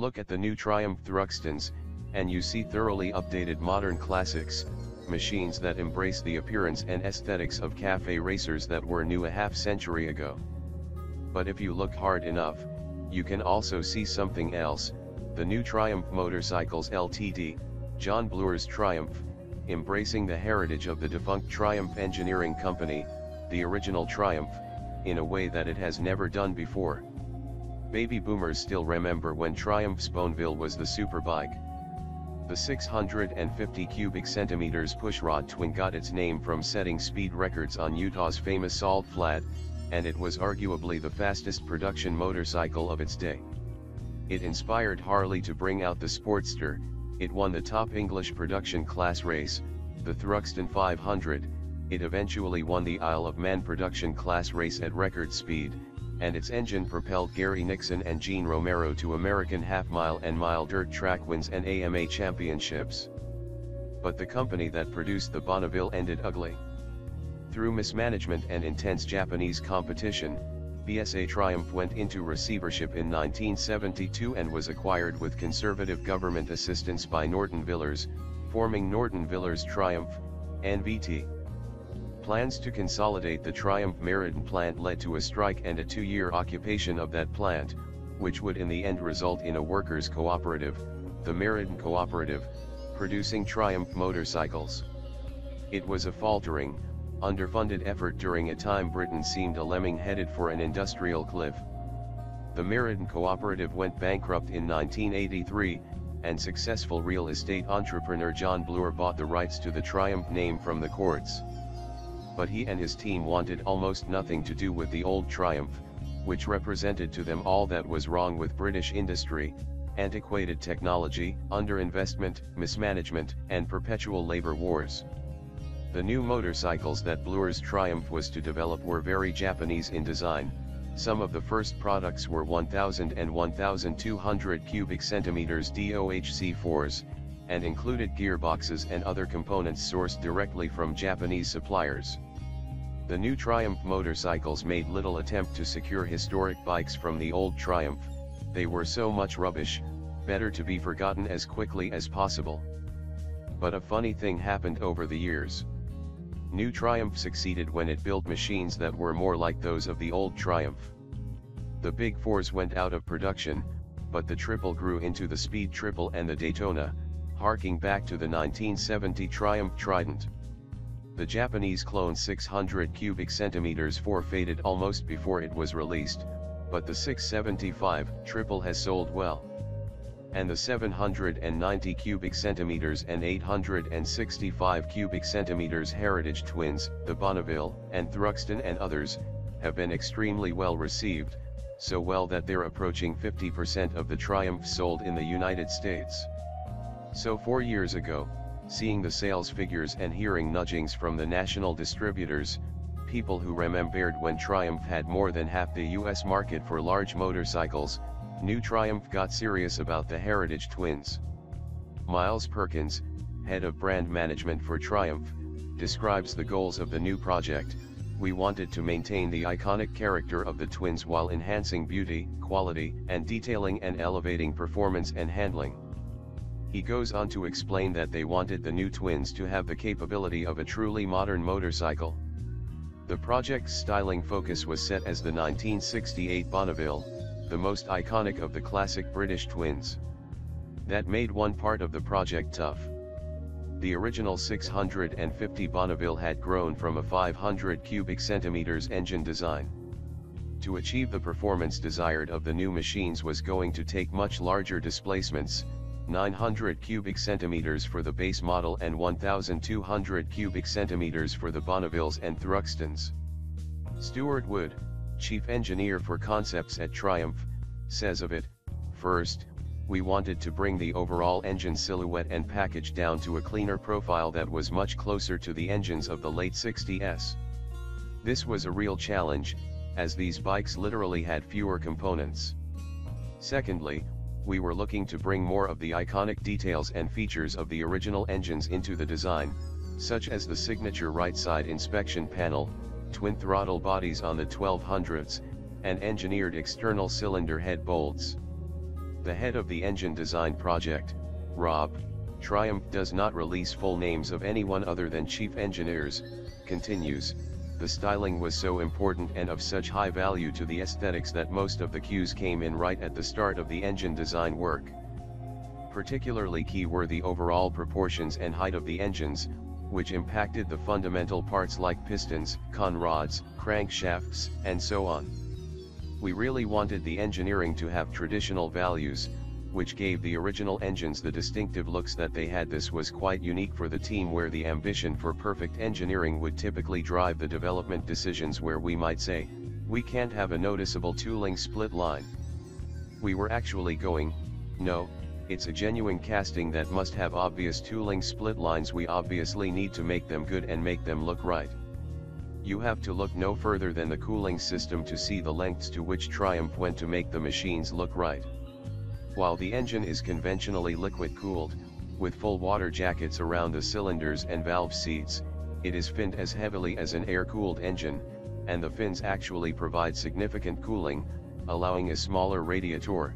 Look at the new Triumph Thruxtons, and you see thoroughly updated modern classics, machines that embrace the appearance and aesthetics of cafe racers that were new a half-century ago. But if you look hard enough, you can also see something else, the new Triumph Motorcycles Ltd, John Blewer's Triumph, embracing the heritage of the defunct Triumph Engineering Company, the original Triumph, in a way that it has never done before. Baby boomers still remember when Triumph's Bonneville was the superbike. The 650 cubic centimeters pushrod twin got its name from setting speed records on Utah's famous Salt Flat, and it was arguably the fastest production motorcycle of its day. It inspired Harley to bring out the Sportster. It won the top English production class race, the Thruxton 500, it eventually won the Isle of Man production class race at record speed, and its engine propelled Gary Nixon and Gene Romero to American half-mile and mile dirt track wins and AMA championships. But the company that produced the Bonneville ended ugly. Through mismanagement and intense Japanese competition, BSA Triumph went into receivership in 1972 and was acquired with conservative government assistance by Norton Villers, forming Norton Villers Triumph, NVT. Plans to consolidate the Triumph Meriden plant led to a strike and a 2-year occupation of that plant, which would in the end result in a workers' cooperative, the Meriden Cooperative, producing Triumph motorcycles. It was a faltering, underfunded effort during a time Britain seemed a lemming headed for an industrial cliff. The Meriden Cooperative went bankrupt in 1983, and successful real estate entrepreneur John Blewer bought the rights to the Triumph name from the courts. But he and his team wanted almost nothing to do with the old Triumph, which represented to them all that was wrong with British industry: antiquated technology, underinvestment, mismanagement, and perpetual labor wars. The new motorcycles that Blewer's Triumph was to develop were very Japanese in design. Some of the first products were 1,000 and 1,200 cubic centimeters DOHC4s, and included gearboxes and other components sourced directly from Japanese suppliers. The new Triumph motorcycles made little attempt to secure historic bikes from the old Triumph. They were so much rubbish, better to be forgotten as quickly as possible. But a funny thing happened over the years. New Triumph succeeded when it built machines that were more like those of the old Triumph. The Big Fours went out of production, but the Triple grew into the Speed Triple and the Daytona, harking back to the 1970 Triumph Trident. The Japanese clone 600 cubic centimeters 4 faded almost before it was released, but the 675 Triple has sold well. And the 790 cubic centimeters and 865 cubic centimeters Heritage Twins, the Bonneville, and Thruxton and others, have been extremely well received, so well that they're approaching 50% of the Triumph sold in the United States. So 4 years ago, seeing the sales figures and hearing nudgings from the national distributors, people who remembered when Triumph had more than half the US market for large motorcycles, new Triumph got serious about the Heritage Twins. Miles Perkins, head of brand management for Triumph, describes the goals of the new project. We wanted to maintain the iconic character of the twins while enhancing beauty, quality, and detailing and elevating performance and handling. He goes on to explain that they wanted the new twins to have the capability of a truly modern motorcycle. The project's styling focus was set as the 1968 Bonneville, the most iconic of the classic British twins. That made one part of the project tough. The original 650 Bonneville had grown from a 500 cubic centimeters engine design. To achieve the performance desired of the new machines was going to take much larger displacements, 900 cubic centimeters for the base model and 1,200 cubic centimeters for the Bonnevilles and Thruxtons. Stuart Wood, chief engineer for concepts at Triumph, says of it, "First, we wanted to bring the overall engine silhouette and package down to a cleaner profile that was much closer to the engines of the late 60s. This was a real challenge, as these bikes literally had fewer components. Secondly, we were looking to bring more of the iconic details and features of the original engines into the design, such as the signature right side inspection panel, twin throttle bodies on the 1200s, and engineered external cylinder head bolts. The head of the engine design project, Rob, Triumph does not release full names of anyone other than chief engineers, continues, the styling was so important and of such high value to the aesthetics that most of the cues came in right at the start of the engine design work. Particularly key were the overall proportions and height of the engines, which impacted the fundamental parts like pistons, conrods, crankshafts, and so on. We really wanted the engineering to have traditional values, which gave the original engines the distinctive looks that they had. This was quite unique for the team, where the ambition for perfect engineering would typically drive the development decisions, where we might say, we can't have a noticeable tooling split line. We were actually going, no, it's a genuine casting that must have obvious tooling split lines. We obviously need to make them good and make them look right. You have to look no further than the cooling system to see the lengths to which Triumph went to make the machines look right. While the engine is conventionally liquid-cooled, with full water jackets around the cylinders and valve seats, it is finned as heavily as an air-cooled engine, and the fins actually provide significant cooling, allowing a smaller radiator.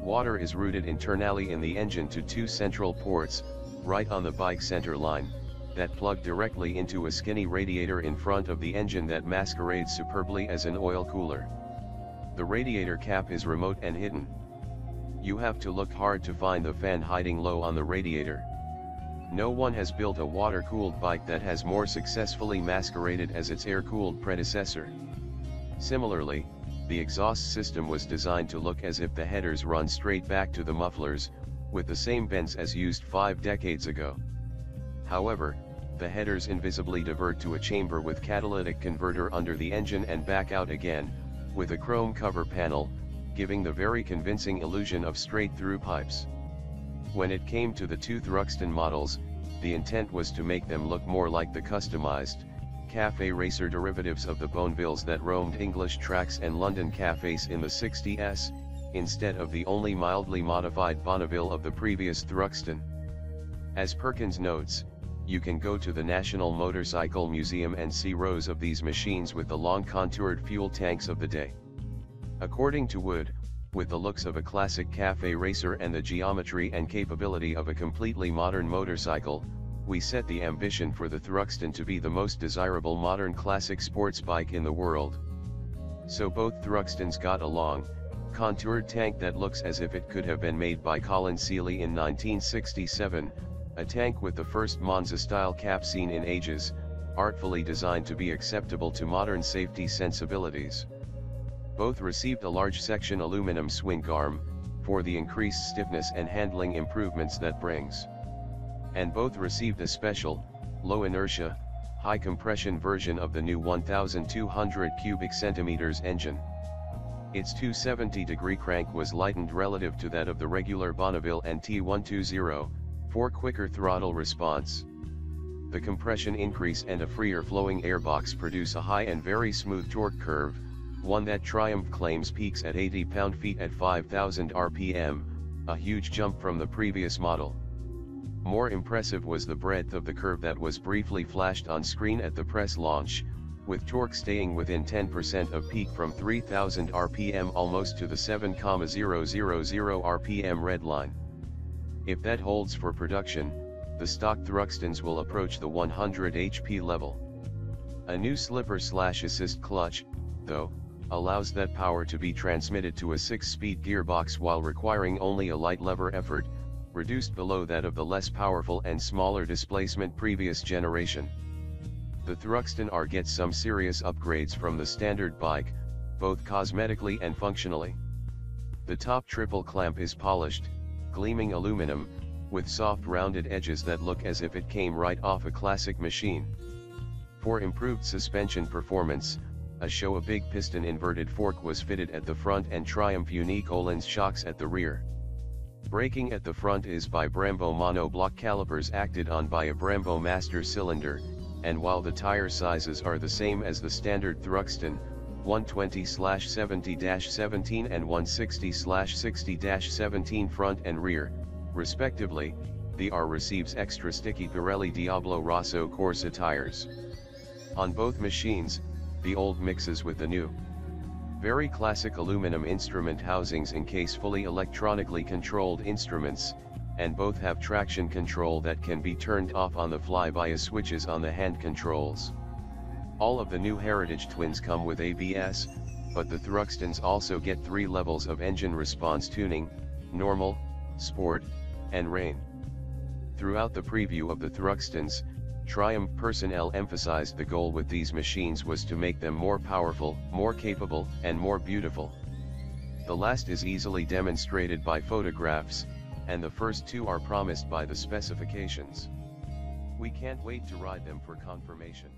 Water is routed internally in the engine to two central ports, right on the bike center line, that plug directly into a skinny radiator in front of the engine that masquerades superbly as an oil cooler. The radiator cap is remote and hidden. You have to look hard to find the fan hiding low on the radiator. No one has built a water-cooled bike that has more successfully masqueraded as its air-cooled predecessor. Similarly, the exhaust system was designed to look as if the headers run straight back to the mufflers, with the same vents as used 5 decades ago. However, the headers invisibly divert to a chamber with catalytic converter under the engine and back out again, with a chrome cover panel, giving the very convincing illusion of straight-through pipes. When it came to the two Thruxton models, the intent was to make them look more like the customized, cafe racer derivatives of the Bonnevilles that roamed English tracks and London cafes in the 60s, instead of the only mildly modified Bonneville of the previous Thruxton. As Perkins notes, you can go to the National Motorcycle Museum and see rows of these machines with the long contoured fuel tanks of the day. According to Wood, with the looks of a classic cafe racer and the geometry and capability of a completely modern motorcycle, we set the ambition for the Thruxton to be the most desirable modern classic sports bike in the world. So both Thruxtons got a long, contoured tank that looks as if it could have been made by Colin Seely in 1967, a tank with the first Monza-style cap seen in ages, artfully designed to be acceptable to modern safety sensibilities. Both received a large section aluminum swing arm, for the increased stiffness and handling improvements that brings. And both received a special, low inertia, high compression version of the new 1200 cubic centimeters engine. Its 270-degree crank was lightened relative to that of the regular Bonneville and T120, for quicker throttle response. The compression increase and a freer flowing airbox produce a high and very smooth torque curve, one that Triumph claims peaks at 80 pound-feet at 5,000 RPM, a huge jump from the previous model. More impressive was the breadth of the curve that was briefly flashed on screen at the press launch, with torque staying within 10% of peak from 3,000 RPM almost to the 7,000 RPM red line. If that holds for production, the stock Thruxtons will approach the 100 HP level. A new slipper/assist clutch, though, allows that power to be transmitted to a 6-speed gearbox while requiring only a light lever effort, reduced below that of the less powerful and smaller displacement previous generation. The Thruxton R gets some serious upgrades from the standard bike, both cosmetically and functionally. The top triple clamp is polished, gleaming aluminum, with soft rounded edges that look as if it came right off a classic machine. For improved suspension performance, a show of big piston inverted fork was fitted at the front and Triumph unique Öhlins shocks at the rear. Braking at the front is by Brembo monoblock calipers acted on by a Brembo master cylinder, and while the tire sizes are the same as the standard Thruxton, 120/70-17 and 160/60-17 front and rear, respectively, the R receives extra sticky Pirelli Diablo Rosso Corsa tires. On both machines, the old mixes with the new. Very classic aluminum instrument housings encase fully electronically controlled instruments, and both have traction control that can be turned off on the fly via switches on the hand controls. All of the new Heritage Twins come with ABS, but the Thruxtons also get 3 levels of engine response tuning: normal, sport, and rain. Throughout the preview of the Thruxtons, Triumph personnel emphasized the goal with these machines was to make them more powerful, more capable, and more beautiful. The last is easily demonstrated by photographs, and the first 2 are promised by the specifications. We can't wait to ride them for confirmation.